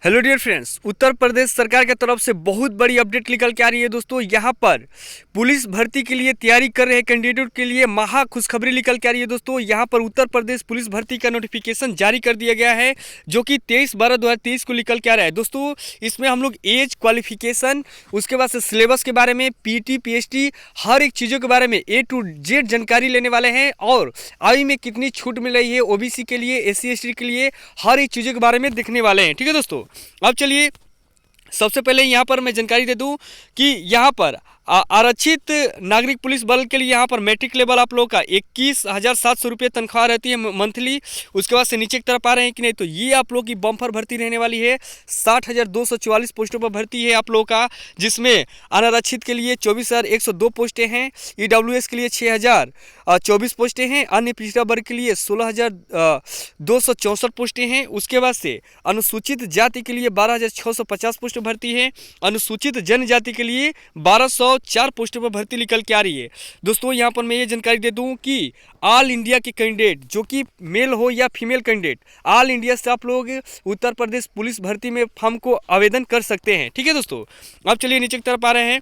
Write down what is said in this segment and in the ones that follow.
Hello dear friends, Uttar Pradesh सरकार की तरफ से बहुत बड़ी अपडेट निकल के आ रही है दोस्तों। यहाँ पर पुलिस भर्ती के लिए तैयारी कर रहे कैंडिडेट के लिए महा खुशखबरी निकल के आ रही है दोस्तों। यहाँ पर उत्तर प्रदेश पुलिस भर्ती का नोटिफिकेशन जारी कर दिया गया है, जो कि 23/12/2023 को निकल के आ रहा है दोस्तों। इसमें हम लोग एज, क्वालिफिकेशन, उसके बाद से सिलेबस के बारे में, पीटी, पीएचडी, हर एक चीज़ों के बारे में A to Z जानकारी लेने वाले हैं। और आयु में कितनी छूट मिल रही है ओबीसी के लिए, SC ST के लिए, हर एक चीज़ों के बारे में देखने वाले हैं। ठीक है दोस्तों, अब चलिए सबसे पहले यहाँ पर मैं जानकारी दे दूँ कि यहाँ पर आरक्षित नागरिक पुलिस बल के लिए यहाँ पर मैट्रिक लेवल आप लोगों का 21,700 रुपये तनख्वाह रहती है मंथली। उसके बाद से नीचे की तरफ आ रहे हैं कि नहीं, तो ये आप लोगों की बम्पर भर्ती रहने वाली है। 60,244 पोस्टों पर भर्ती है आप लोगों का, जिसमें अनारक्षित के लिए 24,102 पोस्टें हैं, EWS के लिए 6,024 पोस्टें हैं, अन्य पिछड़ा वर्ग के लिए 16,264 पोस्टें हैं। उसके बाद से अनुसूचित जाति के लिए 12,650 पोस्ट भर्ती है, अनुसूचित जनजाति के लिए 1204 पोस्टों पर भर्ती निकल के आ रही है दोस्तों। यहाँ पर मैं ये जानकारी दे दूँ कि ऑल इंडिया के कैंडिडेट, जो कि मेल हो या फीमेल कैंडिडेट, ऑल इंडिया से आप लोग उत्तर प्रदेश पुलिस भर्ती में फॉर्म को आवेदन कर सकते हैं। ठीक है दोस्तों, अब चलिए नीचे की तरफ आ रहे हैं,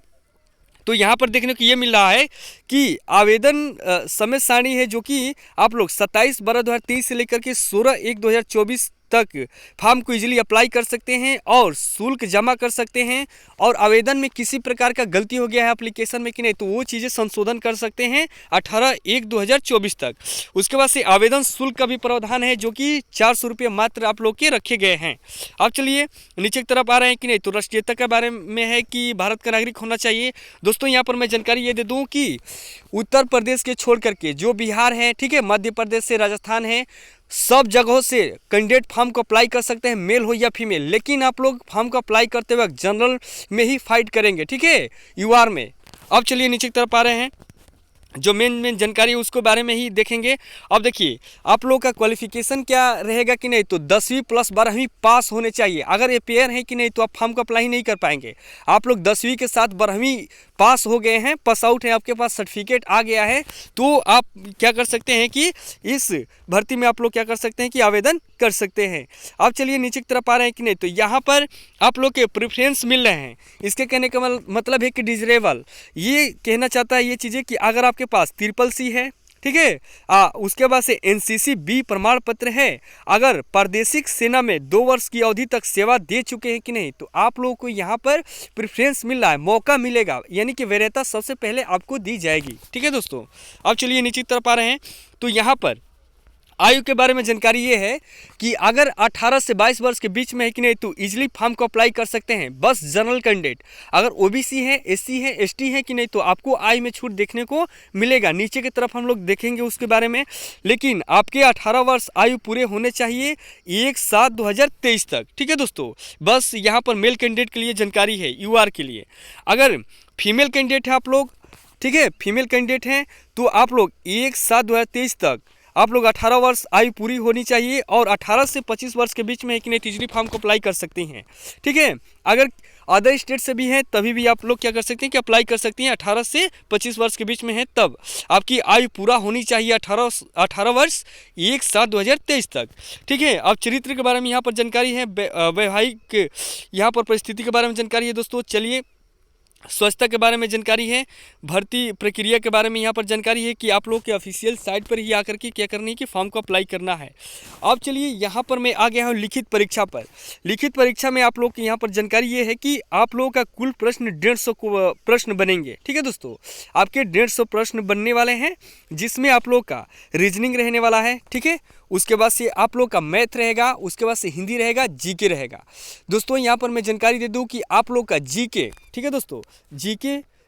तो यहाँ पर देखने को ये मिल रहा है कि आवेदन समय सारणी है, जो कि आप लोग 27/12/2023 से लेकर के 16/1/2024 तक फॉर्म को इजीली अप्लाई कर सकते हैं और शुल्क जमा कर सकते हैं। और आवेदन में किसी प्रकार का गलती हो गया है एप्लीकेशन में कि नहीं, तो वो चीज़ें संशोधन कर सकते हैं 18/1/2024 तक। उसके बाद से आवेदन शुल्क का भी प्रावधान है, जो कि 400 रुपये मात्र आप लोग के रखे गए हैं। अब चलिए नीचे की तरफ आ रहे हैं कि नहीं, तो राष्ट्रीयता के बारे में है कि भारत का नागरिक होना चाहिए दोस्तों। यहाँ पर मैं जानकारी ये दे दूँ कि उत्तर प्रदेश के छोड़ करके जो बिहार है, ठीक है, मध्य प्रदेश से राजस्थान है, सब जगहों से कैंडिडेट फॉर्म को अप्लाई कर सकते हैं, मेल हो या फीमेल। लेकिन आप लोग फॉर्म को अप्लाई करते वक्त जनरल में ही फाइट करेंगे, ठीक है, UR में। अब चलिए नीचे की तरफ आ रहे हैं, जो मेन जानकारी है उसके बारे में ही देखेंगे। अब देखिए आप लोग का क्वालिफिकेशन क्या रहेगा कि नहीं, तो 10वीं प्लस 12वीं पास होने चाहिए। अगर ये पेयर है कि नहीं, तो आप फॉर्म को अप्लाई नहीं कर पाएंगे। आप लोग 10वीं के साथ 12वीं पास हो गए हैं, पास आउट है, आपके पास सर्टिफिकेट आ गया है, तो आप क्या कर सकते हैं कि इस भर्ती में आप लोग क्या कर सकते हैं कि आवेदन कर सकते हैं। अब चलिए नीचे की तरफ आ रहे हैं कि नहीं, तो यहाँ पर आप लोग के प्रेफरेंस मिल रहे हैं। इसके कहने का मतलब है कि डिजरेबल, ये कहना चाहता है ये चीज़ें कि अगर आपके पास CCC है, ठीक है, उसके बाद से NCC B प्रमाण पत्र है, अगर प्रादेशिक सेना में 2 वर्ष की अवधि तक सेवा दे चुके हैं कि नहीं, तो आप लोगों को यहाँ पर प्रेफरेंस मिल रहा है, मौका मिलेगा, यानी कि वरीयता सबसे पहले आपको दी जाएगी। ठीक है दोस्तों, अब चलिए नीचे की तरफ आ रहे हैं, तो यहाँ पर आयु के बारे में जानकारी ये है कि अगर 18 से 22 वर्ष के बीच में है कि नहीं, तो इजीली फॉर्म को अप्लाई कर सकते हैं, बस जनरल कैंडिडेट। अगर OBC है, SC है, ST है कि नहीं, तो आपको आयु में छूट देखने को मिलेगा। नीचे की तरफ हम लोग देखेंगे उसके बारे में, लेकिन आपके 18 वर्ष आयु पूरे होने चाहिए 1/7/2023 तक। ठीक है दोस्तों, बस यहाँ पर मेल कैंडिडेट के लिए जानकारी है, UR के लिए। अगर फीमेल कैंडिडेट है आप लोग, ठीक है, फीमेल कैंडिडेट हैं, तो आप लोग 1/7/2023 तक आप लोग 18 वर्ष आयु पूरी होनी चाहिए और 18 से 25 वर्ष के बीच में एक तीसरी फॉर्म को अप्लाई कर सकती हैं। ठीक है, अगर अदर स्टेट से भी हैं तभी भी आप लोग क्या कर सकते हैं कि अप्लाई कर सकती हैं। 18 से 25 वर्ष के बीच में है तब आपकी आयु पूरा होनी चाहिए 18 वर्ष 1/7/2023 तक। ठीक है, अब चरित्र के बारे में यहाँ पर जानकारी है, वैवाहिक यहाँ पर परिस्थिति के बारे में जानकारी है दोस्तों। चलिए स्वच्छता के बारे में जानकारी है, भर्ती प्रक्रिया के बारे में यहाँ पर जानकारी है कि आप लोग के ऑफिशियल साइट पर ही आकर के क्या करनी है कि फॉर्म को अप्लाई करना है। अब चलिए यहाँ पर मैं आ गया हूँ लिखित परीक्षा पर। लिखित परीक्षा में आप लोग की यहाँ पर जानकारी ये है कि आप लोगों का कुल प्रश्न 150 प्रश्न बनेंगे। ठीक है दोस्तों, आपके 150 प्रश्न बनने वाले हैं, जिसमें आप लोग का रीजनिंग रहने वाला है, ठीक है, उसके बाद से आप लोग का मैथ रहेगा, उसके बाद से हिंदी रहेगा, GK रहेगा। दोस्तों यहाँ पर मैं जानकारी दे दूँ कि आप लोग का GK, ठीक है दोस्तों,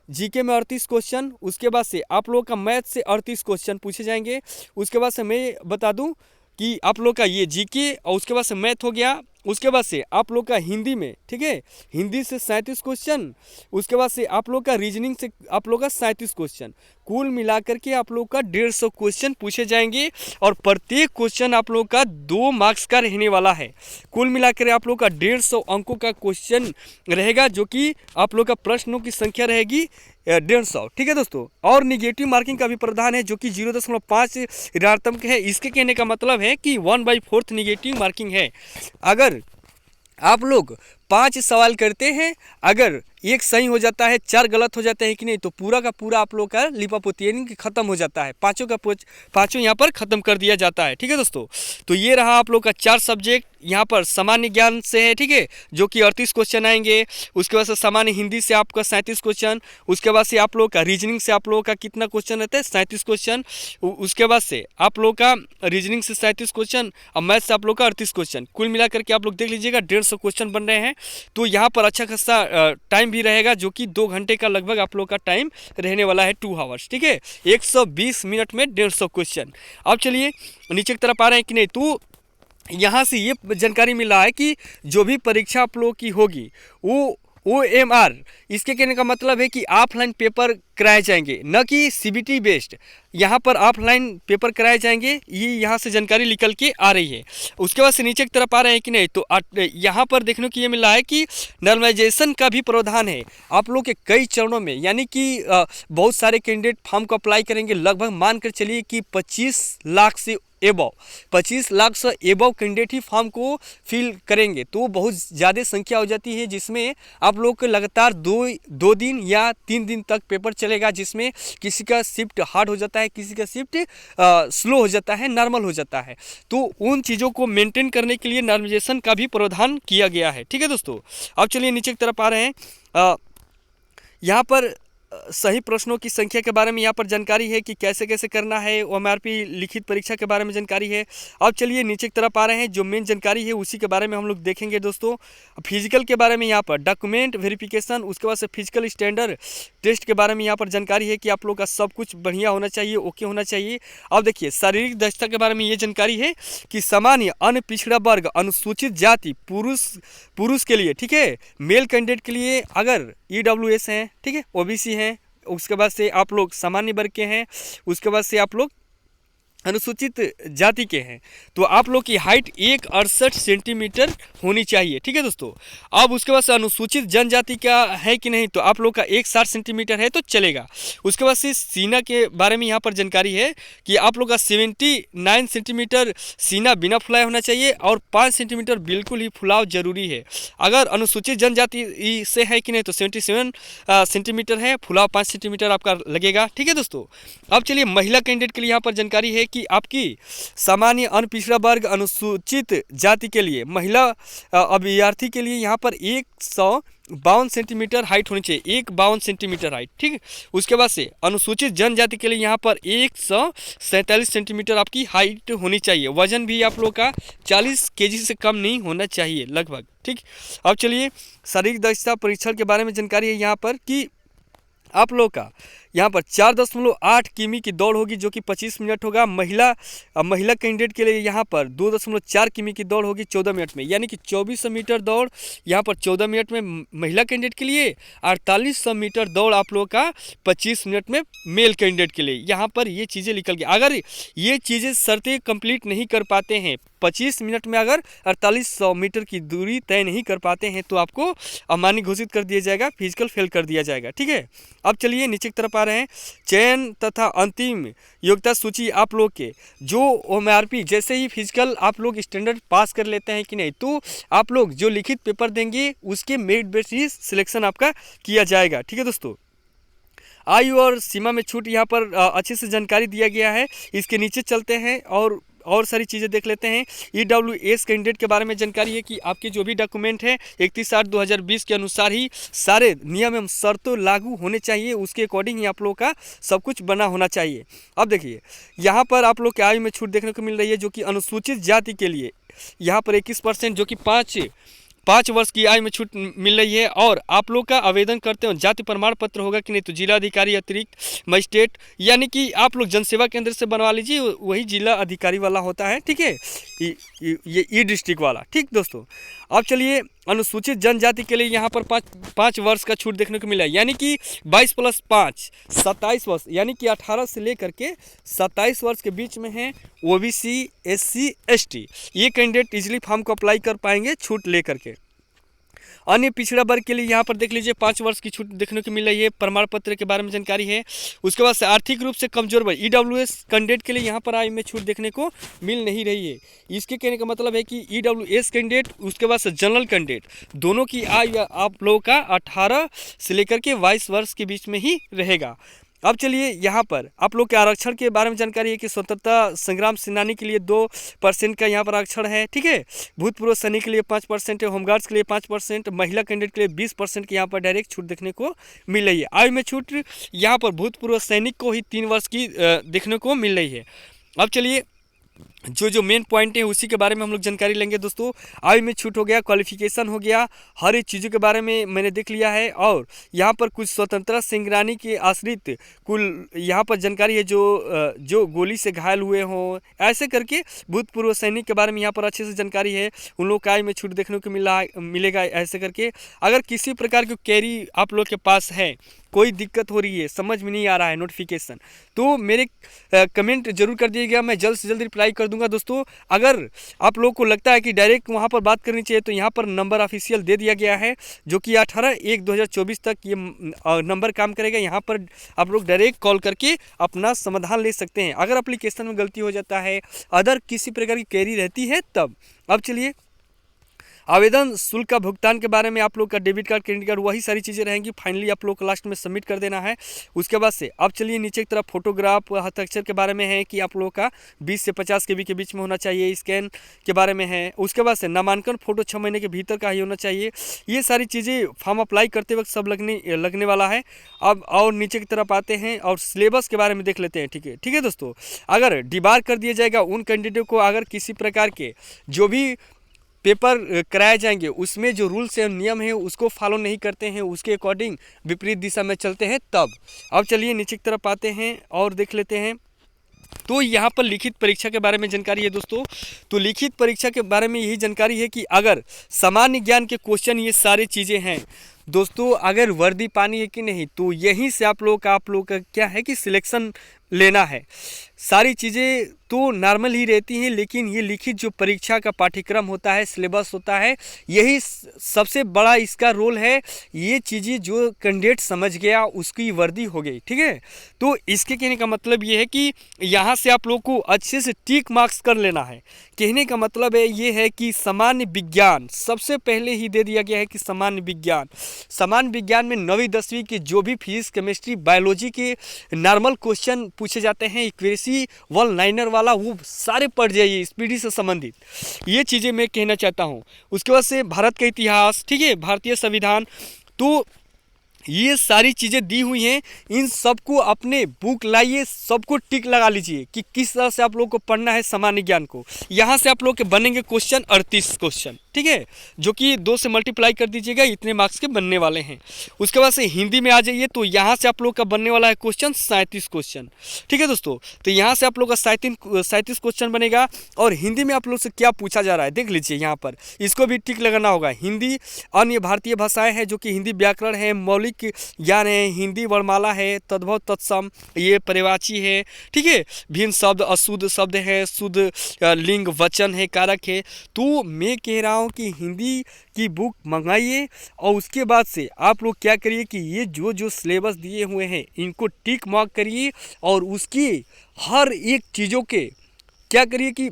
GK में 38 क्वेश्चन, उसके बाद से आप लोग का मैथ से 38 क्वेश्चन पूछे जाएंगे। उसके बाद से मैं बता दूं कि आप लोग का ये GK और उसके बाद से मैथ हो गया, उसके बाद से आप लोग का हिंदी में, ठीक है, हिंदी से 37 क्वेश्चन, उसके बाद से आप लोग का रीजनिंग से आप लोग का 37 क्वेश्चन, कुल मिलाकर के आप लोग का 150 क्वेश्चन पूछे जाएंगे और प्रत्येक क्वेश्चन आप लोग का 2 मार्क्स का रहने वाला है। कुल मिलाकर आप लोग का 150 अंकों का क्वेश्चन रहेगा, जो कि आप लोग का प्रश्नों की संख्या रहेगी 150। ठीक है दोस्तों, और निगेटिव मार्किंग का भी प्रावधान है, जो कि 0.5 ऋणात्मक है। इसके कहने का मतलब है कि 1/4 निगेटिव मार्किंग है। अगर आप लोग 5 सवाल करते हैं, अगर एक सही हो जाता है, 4 गलत हो जाते हैं कि नहीं, तो पूरा का पूरा आप लोग का लिपापोती यानी कि खत्म हो जाता है। पाँचों यहाँ पर खत्म कर दिया जाता है। ठीक है दोस्तों, तो ये रहा आप लोग का 4 सब्जेक्ट यहाँ पर सामान्य ज्ञान से है। ठीक है, जो कि 38 क्वेश्चन आएंगे। उसके बाद से सामान्य हिंदी से आपका 37 क्वेश्चन। उसके बाद से आप लोग का रीजनिंग से आप लोगों का कितना क्वेश्चन रहता है, 37 क्वेश्चन। उसके बाद से आप लोग का रीजनिंग से 37 क्वेश्चन और मैथ से आप लोग का 38 क्वेश्चन। कुल मिलाकर के आप लोग देख लीजिएगा 150 क्वेश्चन बन रहे हैं। तो यहाँ पर अच्छा खासा टाइम भी रहेगा, जो कि 2 घंटे का लगभग आप लोग का टाइम रहने वाला है, 2 आवर्स। ठीक है, 120 मिनट में 150 क्वेश्चन। अब चलिए नीचे की तरफ आ रहे हैं कि नहीं, तो यहाँ से ये जानकारी मिल रहा है कि जो भी परीक्षा आप लोग की होगी वो OMR, इसके कहने का मतलब है कि ऑफलाइन पेपर कराए जाएंगे, न कि CBT बेस्ड। यहाँ पर ऑफलाइन पेपर कराए जाएंगे, ये यहाँ से जानकारी निकल के आ रही है। उसके बाद से नीचे की तरफ आ रहे हैं कि नहीं, तो यहाँ पर देखने को ये मिल रहा है कि नॉर्मलाइजेशन का भी प्रावधान है आप लोग के कई चरणों में, यानी कि बहुत सारे कैंडिडेट फॉर्म को अप्लाई करेंगे। लगभग मान कर चलिए कि 25 लाख से एबव 25 लाख से एबव कैंडिडेट ही फॉर्म को फिल करेंगे, तो बहुत ज़्यादा संख्या हो जाती है, जिसमें आप लोग को लगातार दो दिन या 3 दिन तक पेपर चलेगा, जिसमें किसी का शिफ्ट हार्ड हो जाता है, किसी का शिफ्ट स्लो हो जाता है, नॉर्मल हो जाता है। तो उन चीज़ों को मेंटेन करने के लिए नॉर्मलाइजेशन का भी प्रावधान किया गया है। ठीक है दोस्तों, अब चलिए नीचे की तरफ आ रहे हैं। यहाँ पर सही प्रश्नों की संख्या के बारे में यहाँ पर जानकारी है कि कैसे कैसे करना है। OMRP लिखित परीक्षा के बारे में जानकारी है। अब चलिए नीचे की तरफ आ रहे हैं, जो मेन जानकारी है उसी के बारे में हम लोग देखेंगे दोस्तों। फिजिकल के बारे में यहाँ पर डॉक्यूमेंट वेरिफिकेशन, उसके बाद से फिजिकल स्टैंडर्ड टेस्ट के बारे में यहाँ पर जानकारी है कि आप लोग का सब कुछ बढ़िया होना चाहिए, ओके होना चाहिए। अब देखिए शारीरिक दक्षता के बारे में ये जानकारी है कि सामान्य अन्य पिछड़ा वर्ग अनुसूचित जाति पुरुष के लिए, ठीक है, मेल कैंडिडेट के लिए अगर EWS हैं, ठीक है, OBC हैं, उसके बाद से आप लोग सामान्य वर्ग के हैं, उसके बाद से आप लोग अनुसूचित जाति के हैं, तो आप लोग की हाइट 168 सेंटीमीटर होनी चाहिए। ठीक है दोस्तों, अब उसके बाद से अनुसूचित जनजाति का है कि नहीं, तो आप लोग का 160 सेंटीमीटर है तो चलेगा। उसके बाद से सीना के बारे में यहाँ पर जानकारी है कि आप लोग का 79 सेंटीमीटर सीना बिना फुलाए होना चाहिए और 5 सेंटीमीटर बिल्कुल ही फुलाव जरूरी है। अगर अनुसूचित जनजाति से है कि नहीं, तो 77 सेंटीमीटर है, फुलाव 5 सेंटीमीटर आपका लगेगा। ठीक है दोस्तों, अब चलिए महिला कैंडिडेट के लिए यहाँ पर जानकारी है कि आपकी सामान्य अन्य पिछड़ा वर्ग अनुसूचित जाति के लिए महिला अभ्यर्थी के लिए यहाँ पर 152 सेंटीमीटर हाइट होनी चाहिए, 152 सेंटीमीटर हाइट। ठीक है, उसके बाद से अनुसूचित जनजाति के लिए यहाँ पर 147 सेंटीमीटर आपकी हाइट होनी चाहिए। वजन भी आप लोग का 40 kg से कम नहीं होना चाहिए लगभग। ठीक, अब चलिए शारीरिक दक्षता परीक्षण के बारे में जानकारी है यहाँ पर कि आप लोग का यहाँ पर 4.8 किमी की दौड़ होगी, जो कि 25 मिनट होगा। महिला कैंडिडेट के लिए यहाँ पर 2.4 किमी की दौड़ होगी 14 मिनट में, यानी कि 2400 मीटर दौड़ यहाँ पर 14 मिनट में महिला कैंडिडेट के लिए, 4800 मीटर दौड़ आप लोग का 25 मिनट में मेल कैंडिडेट के लिए। यहाँ पर ये चीज़ें निकल गई। अगर ये चीज़ें शर्तें कंप्लीट नहीं कर पाते हैं, 25 मिनट में अगर 4800 मीटर की दूरी तय नहीं कर पाते हैं, तो आपको अमान्य घोषित कर दिया जाएगा, फिजिकल फेल कर दिया जाएगा। ठीक है, अब चलिए नीचे की तरफ आ रहे हैं। चयन तथा अंतिम योग्यता सूची आप लोग के जो OMRP जैसे ही फिजिकल आप लोग स्टैंडर्ड पास कर लेते हैं कि नहीं, तो आप लोग जो लिखित पेपर देंगे उसके मेरिट बेसिस सिलेक्शन आपका किया जाएगा। ठीक है दोस्तों, आयु और सीमा में छूट यहाँ पर अच्छे से जानकारी दिया गया है। इसके नीचे चलते हैं और सारी चीज़ें देख लेते हैं। EWS कैंडिडेट के बारे में जानकारी है कि आपके जो भी डॉक्यूमेंट है 31/8/2020 के अनुसार ही सारे नियम एवं शर्तें लागू होने चाहिए, उसके अकॉर्डिंग ही आप लोग का सब कुछ बना होना चाहिए। अब देखिए यहाँ पर आप लोग के आयु में छूट देखने को मिल रही है, जो कि अनुसूचित जाति के लिए यहाँ पर 21%, जो कि 5 वर्ष की आयु में छूट मिल रही है। और आप लोग का आवेदन करते हो जाति प्रमाण पत्र होगा कि नहीं, तो जिला अधिकारी अतिरिक्त मजिस्ट्रेट, यानी कि आप लोग जनसेवा केंद्र से बनवा लीजिए, वही जिला अधिकारी वाला होता है। ठीक है, ये डिस्ट्रिक्ट वाला। ठीक दोस्तों, अब चलिए अनुसूचित जनजाति के लिए यहाँ पर 5 वर्ष का छूट देखने को मिला है, यानी कि 22 + 5 27 वर्ष, यानी कि 18 से लेकर के 27 वर्ष के बीच में है OBC SC ST, ये कैंडिडेट इजीली फॉर्म को अप्लाई कर पाएंगे छूट लेकर के। अन्य पिछड़ा वर्ग के लिए यहाँ पर देख लीजिए 5 वर्ष की छूट देखने को मिल रही है, प्रमाण पत्र के बारे में जानकारी है। उसके बाद से आर्थिक रूप से कमजोर वर्ग EWS कैंडिडेट के लिए यहाँ पर आय में छूट देखने को मिल नहीं रही है। इसके कहने का मतलब है कि EWS कैंडिडेट उसके बाद से जनरल कैंडिडेट दोनों की आय आप लोगों का 18 से लेकर के 22 वर्ष के बीच में ही रहेगा। अब चलिए यहाँ पर आप लोग के आरक्षण के बारे में जानकारी है कि स्वतंत्रता संग्राम सेनानी के लिए 2% का यहाँ पर आरक्षण है, ठीक है। भूतपूर्व सैनिक के लिए 5% है, होमगार्ड्स के लिए 5%, महिला कैंडिडेट के लिए 20% की यहाँ पर डायरेक्ट छूट देखने को मिल रही है। आयु में छूट यहाँ पर भूतपूर्व सैनिक को ही 3 वर्ष की देखने को मिल रही है। अब चलिए जो मेन पॉइंट है उसी के बारे में हम लोग जानकारी लेंगे दोस्तों। आयु में छूट हो गया, क्वालिफिकेशन हो गया, हर एक चीज़ों के बारे में मैंने देख लिया है। और यहाँ पर कुछ स्वतंत्रता संग्रामी के आश्रित कुल यहाँ पर जानकारी है जो गोली से घायल हुए हों, ऐसे करके भूतपूर्व सैनिक के बारे में यहाँ पर अच्छे से जानकारी है। उन लोग का आयु में छूट देखने को मिलेगा ऐसे करके। अगर किसी प्रकार की क्वेरी आप लोग के पास है, कोई दिक्कत हो रही है, समझ में नहीं आ रहा है नोटिफिकेशन, तो मेरे कमेंट जरूर कर दिएगा, मैं जल्द से जल्द रिप्लाई कर दूंगा दोस्तों। अगर आप लोग को लगता है कि डायरेक्ट वहां पर बात करनी चाहिए तो यहाँ पर नंबर ऑफिशियल दे दिया गया है, जो कि 18/1/2024 तक ये नंबर काम करेगा। यहाँ पर आप लोग डायरेक्ट कॉल करके अपना समाधान ले सकते हैं अगर एप्लीकेशन में गलती हो जाता है, अदर किसी प्रकार की क्वेरी रहती है तब। अब चलिए आवेदन शुल्क का भुगतान के बारे में आप लोग का डेबिट कार्ड, क्रेडिट कार्ड, वही सारी चीज़ें रहेंगी। फाइनली आप लोग को लास्ट में सबमिट कर देना है। उसके बाद से अब चलिए नीचे की तरफ फोटोग्राफ, हस्ताक्षर के बारे में है कि आप लोगों का 20 से 50 KB के बीच में होना चाहिए। स्कैन के बारे में है। उसके बाद से नामांकन फोटो 6 महीने के भीतर का ही होना चाहिए। ये सारी चीज़ें फॉर्म अप्लाई करते वक्त सब लगने वाला है। अब और नीचे की तरफ आते हैं और सिलेबस के बारे में देख लेते हैं, ठीक है दोस्तों। अगर डिबार कर दिया जाएगा उन कैंडिडेट को, अगर किसी प्रकार के जो भी पेपर कराए जाएंगे उसमें जो रूल्स एवं नियम है उसको फॉलो नहीं करते हैं, उसके अकॉर्डिंग विपरीत दिशा में चलते हैं तब। अब चलिए नीचे की तरफ आते हैं और देख लेते हैं। तो यहाँ पर लिखित परीक्षा के बारे में जानकारी है दोस्तों। तो लिखित परीक्षा के बारे में यही जानकारी है कि अगर सामान्य ज्ञान के क्वेश्चन ये सारी चीज़ें हैं दोस्तों, अगर वर्दी पानी है कि नहीं, तो यहीं से आप लोग का क्या है कि सिलेक्शन लेना है। सारी चीज़ें तो नॉर्मल ही रहती हैं, लेकिन ये लिखित जो परीक्षा का पाठ्यक्रम होता है, सिलेबस होता है, यही सबसे बड़ा इसका रोल है। ये चीज़ें जो कैंडिडेट समझ गया उसकी वर्दी हो गई, ठीक है। तो इसके कहने का मतलब ये है कि यहाँ से आप लोग को अच्छे से टिक मार्क्स कर लेना है। कहने का मतलब है ये है कि सामान्य विज्ञान सबसे पहले ही दे दिया गया है कि सामान्य विज्ञान में 9वीं 10वीं के जो भी फिजिक्स, केमिस्ट्री, बायोलॉजी के नॉर्मल क्वेश्चन पूछे जाते हैं, इक्वेसी, वन लाइनर वाला, वो सारे पढ़ जाइए स्पीडी से संबंधित। ये चीज़ें मैं कहना चाहता हूँ। उसके बाद से भारत का इतिहास, ठीक है, भारतीय संविधान, तो ये सारी चीज़ें दी हुई हैं। इन सबको अपने बुक लाइए, सबको टिक लगा लीजिए कि किस तरह से आप लोग को पढ़ना है सामान्य ज्ञान को। यहाँ से आप लोग के बनेंगे क्वेश्चन 38 क्वेश्चन, ठीक है, जो कि 2 से मल्टीप्लाई कर दीजिएगा, इतने मार्क्स के बनने वाले हैं। उसके बाद से हिंदी में आ जाइए, तो यहाँ से आप लोग का बनने वाला है क्वेश्चन 37 क्वेश्चन, ठीक है दोस्तों। तो यहाँ से आप लोग का 37 क्वेश्चन बनेगा। और हिंदी में आप लोग से क्या पूछा जा रहा है देख लीजिए, यहाँ पर इसको भी टिक लगाना होगा। हिंदी अन्य भारतीय भाषाएँ हैं, जो कि हिंदी व्याकरण है, मौलिक ज्ञान है, हिंदी वर्णमाला है, तद्भव तत्सम, ये पर्यायवाची है, ठीक है, भिन्न शब्द, अशुद्ध शब्द है, शुद्ध लिंग वचन है, कारक है। तो मैं कह रहा हूँ कि हिंदी की बुक मंगाइए और उसके बाद से आप लोग क्या करिए कि ये जो सिलेबस दिए हुए हैं इनको टिक मार्क करिए और उसकी हर एक चीज़ों के क्या करिए कि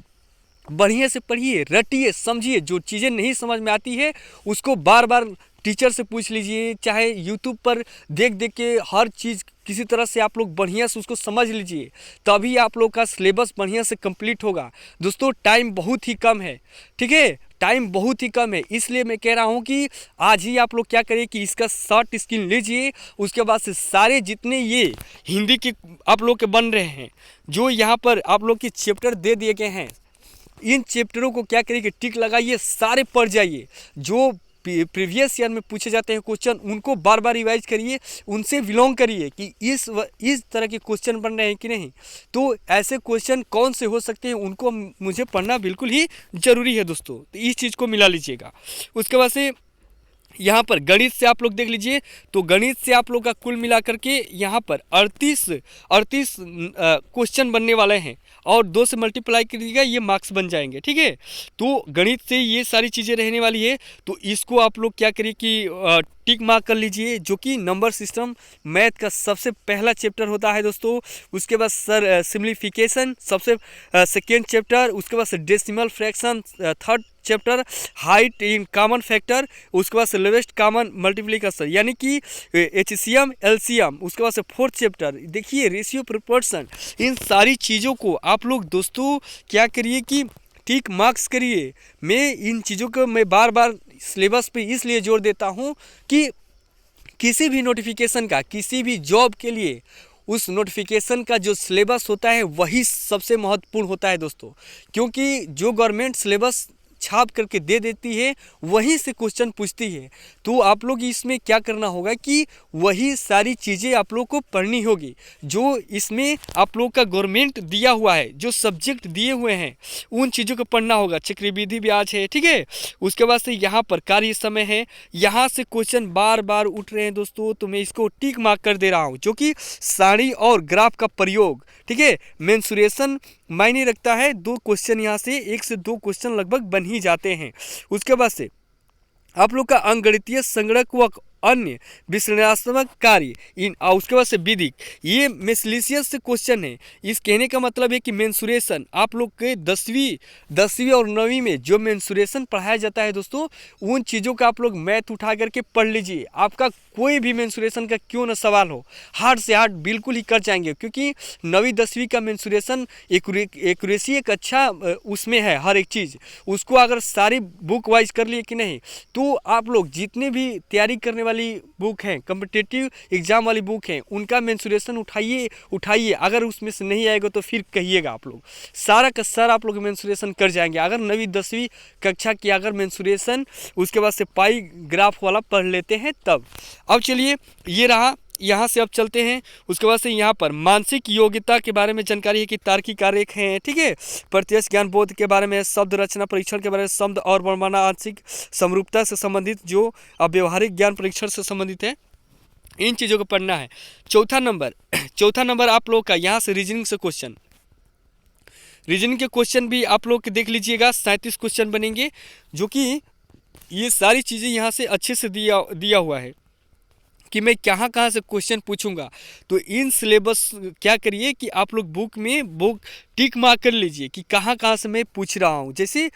बढ़िया से पढ़िए, रटिए, समझिए। जो चीज़ें नहीं समझ में आती है उसको बार बार टीचर से पूछ लीजिए, चाहे यूट्यूब पर देख के हर चीज़ किसी तरह से आप लोग बढ़िया से उसको समझ लीजिए, तभी आप लोग का सिलेबस बढ़िया से कंप्लीट होगा। दोस्तों टाइम बहुत ही कम है, ठीक है, टाइम बहुत ही कम है, इसलिए मैं कह रहा हूँ कि आज ही आप लोग क्या करिए कि इसका शॉर्ट स्क्रीन लीजिए। उसके बाद से सारे जितने ये हिंदी के आप लोग के बन रहे हैं, जो यहाँ पर आप लोग के चैप्टर दे दिए गए हैं, इन चैप्टरों को क्या करिए कि टिक लगाइए, सारे पढ़ जाइए। जो प्रीवियस ईयर में पूछे जाते हैं क्वेश्चन उनको बार बार रिवाइज करिए, उनसे बिलोंग करिए कि इस तरह के क्वेश्चन बन रहे हैं कि नहीं। तो ऐसे क्वेश्चन कौन से हो सकते हैं उनको मुझे पढ़ना बिल्कुल ही ज़रूरी है दोस्तों। तो इस चीज़ को मिला लीजिएगा। उसके बाद से यहाँ पर गणित से आप लोग देख लीजिए, तो गणित से आप लोग का कुल मिला करके यहाँ पर 38 क्वेश्चन बनने वाले हैं। और 2 से मल्टीप्लाई करिएगा, ये मार्क्स बन जाएंगे। ठीक है, तो गणित से ये सारी चीज़ें रहने वाली है। तो इसको आप लोग क्या करिए कि टिक मार्क कर लीजिए, जो कि नंबर सिस्टम मैथ का सबसे पहला चैप्टर होता है दोस्तों। उसके बाद सिम्प्लीफिकेशन सबसे सेकेंड चैप्टर, उसके बाद decimal fraction third chapter, height in common factor, उसके बाद से लोवेस्ट कॉमन मल्टीप्लिकेशन यानी कि एचसीएम एलसीएम, उसके बाद से फोर्थ चैप्टर देखिए रेशियो प्रोपोर्शन। इन सारी चीज़ों को आप लोग दोस्तों क्या करिए कि ठीक मार्क्स करिए। मैं इन चीज़ों को मैं बार बार सिलेबस पे इसलिए जोर देता हूँ कि किसी भी नोटिफिकेशन का, किसी भी जॉब के लिए उस नोटिफिकेशन का जो सिलेबस होता है वही सबसे महत्वपूर्ण होता है दोस्तों। क्योंकि जो गवर्नमेंट सिलेबस छाप करके दे देती है वहीं से क्वेश्चन पूछती है। तो आप लोग इसमें क्या करना होगा कि वही सारी चीज़ें आप लोग को पढ़नी होगी जो इसमें आप लोग का गवर्नमेंट दिया हुआ है, जो सब्जेक्ट दिए हुए हैं उन चीज़ों को पढ़ना होगा। चक्रवृद्धि ब्याज है, ठीक है, उसके बाद से यहाँ पर कार्य समय है, यहाँ से क्वेश्चन बार बार उठ रहे हैं दोस्तों। तो मैं इसको टिक मार्क कर दे रहा हूँ, जो कि सारणी और ग्राफ का प्रयोग, ठीक है, मेंसुरेशन मायने रखता है। 2 क्वेश्चन यहाँ से 1 से 2 क्वेश्चन लगभग बन ही जाते हैं। उसके बाद से आप लोग का अंकगणितीय संगणक व अन्य विश्लेषणात्मक कार्य इन, उसके बाद से विधिक, ये मिसलिशियस से क्वेश्चन है। इस कहने का मतलब है कि मेंसुरेशन आप लोग के 10वीं और 9वीं में जो मेंसुरेशन पढ़ाया जाता है दोस्तों, उन चीज़ों का आप लोग मैथ उठा करके पढ़ लीजिए। आपका कोई भी मेंसुरेशन का क्यों ना सवाल हो, हार्ड से हार्ड बिल्कुल ही कर जाएंगे, क्योंकि 9वीं 10वीं का मेंसुरेशन एक्यूरेसी एक अच्छा उसमें है हर एक चीज़। उसको अगर सारी बुक वाइज कर लिए कि नहीं, तो आप लोग जितने भी तैयारी करने वाली बुक हैं, कॉम्पिटिटिव एग्जाम वाली बुक हैं, उनका मेंसुरेशन उठाइए। अगर उसमें से नहीं आएगा तो फिर कहिएगा, आप लोग सारा का सारा आप लोग मेंसुरेशन कर जाएंगे अगर 9वीं 10वीं कक्षा की अगर मेंसुरेशन उसके बाद से पाई ग्राफ वाला पढ़ लेते हैं तब। अब चलिए ये रहा, यहाँ से अब चलते हैं। उसके बाद से यहाँ पर मानसिक योग्यता के बारे में जानकारी है कि तार्किक आरेख हैं, ठीक है, प्रत्यक्ष ज्ञान बोध के बारे में, शब्द रचना परीक्षण के बारे में, शब्द और वर्णमाला आंशिक समरूपता से संबंधित जो व्यवहारिक ज्ञान परीक्षण से संबंधित है, इन चीज़ों को पढ़ना है। चौथा नंबर आप लोग का यहाँ से रीजनिंग से क्वेश्चन, रीजनिंग के क्वेश्चन भी आप लोग देख लीजिएगा। 37 क्वेश्चन बनेंगे, जो कि ये सारी चीज़ें यहाँ से अच्छे से दिया हुआ है कि मैं कहाँ से क्वेश्चन पूछूंगा। तो इन सिलेबस क्या करिए कि आप लोग बुक टिक मार्क कर लीजिए कि कहाँ से मैं पूछ रहा हूँ। जैसे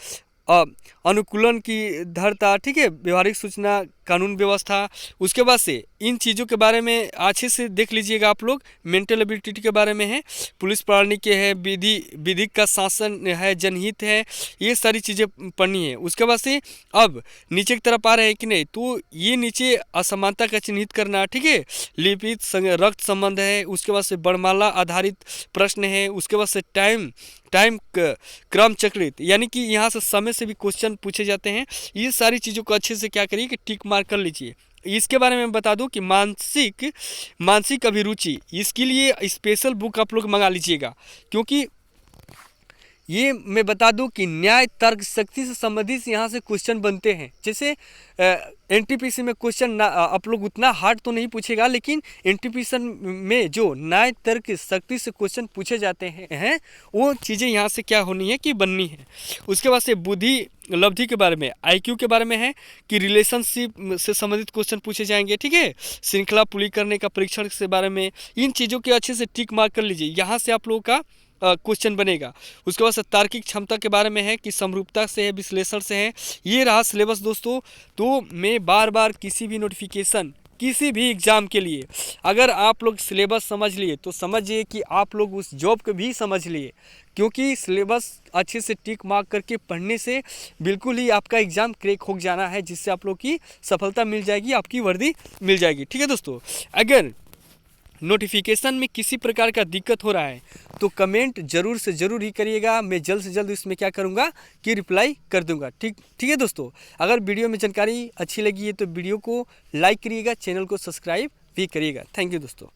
अनुकूलन की धरता, ठीक है, व्यवहारिक सूचना, कानून व्यवस्था, उसके बाद से इन चीज़ों के बारे में अच्छे से देख लीजिएगा आप लोग। मेंटल एबिलिटी के बारे में है, पुलिस प्रणाली के है, विधिक का शासन है, जनहित है, ये सारी चीज़ें पढ़नी है। उसके बाद से अब नीचे की तरफ आ रहे हैं कि नहीं, तो ये नीचे असमानता का चिन्हित करना, ठीक है, लिपित रक्त संबंध है, उसके बाद से वर्णमाला आधारित प्रश्न है, उसके बाद से टाइम क्रम चक्रित यानी कि यहाँ से समय से भी क्वेश्चन पूछे जाते हैं। ये सारी चीज़ों को अच्छे से क्या करिए कि टिक मार्क कर लीजिए। इसके बारे में बता दूं कि मानसिक अभिरुचि, इसके लिए स्पेशल बुक आप लोग मंगा लीजिएगा, क्योंकि ये मैं बता दूं कि न्याय तर्क शक्ति से संबंधित यहाँ से क्वेश्चन बनते हैं। जैसे एनटीपीसी में क्वेश्चन आप लोग उतना हार्ड तो नहीं पूछेगा, लेकिन एनटीपीसी में जो न्याय तर्क शक्ति से क्वेश्चन पूछे जाते हैं वो चीज़ें यहाँ से क्या होनी है कि बननी है। उसके बाद से बुद्धि लब्धि के बारे में, आईक्यू के बारे में है कि रिलेशनशिप से संबंधित क्वेश्चन पूछे जाएंगे, ठीक है, श्रृंखला पूरी करने का परीक्षण के बारे में। इन चीज़ों के अच्छे से टिक मार्क कर लीजिए, यहाँ से आप लोगों का क्वेश्चन बनेगा। उसके बाद से तार्किक क्षमता के बारे में है कि समरूपता से है, विश्लेषण से है। ये रहा सिलेबस दोस्तों। तो मैं बार किसी भी नोटिफिकेशन, किसी भी एग्ज़ाम के लिए अगर आप लोग सिलेबस समझ लिए तो समझिए कि आप लोग उस जॉब को भी समझ लिए, क्योंकि सिलेबस अच्छे से टिक मार्क करके पढ़ने से बिल्कुल ही आपका एग्ज़ाम क्रैक हो जाना है, जिससे आप लोग की सफलता मिल जाएगी, आपकी वर्दी मिल जाएगी। ठीक है दोस्तों, अगर नोटिफिकेशन में किसी प्रकार का दिक्कत हो रहा है तो कमेंट जरूर से ज़रूर ही करिएगा। मैं जल्द से जल्द इसमें क्या करूँगा कि रिप्लाई कर दूंगा। ठीक है दोस्तों, अगर वीडियो में जानकारी अच्छी लगी है तो वीडियो को लाइक करिएगा, चैनल को सब्सक्राइब भी करिएगा। थैंक यू दोस्तों।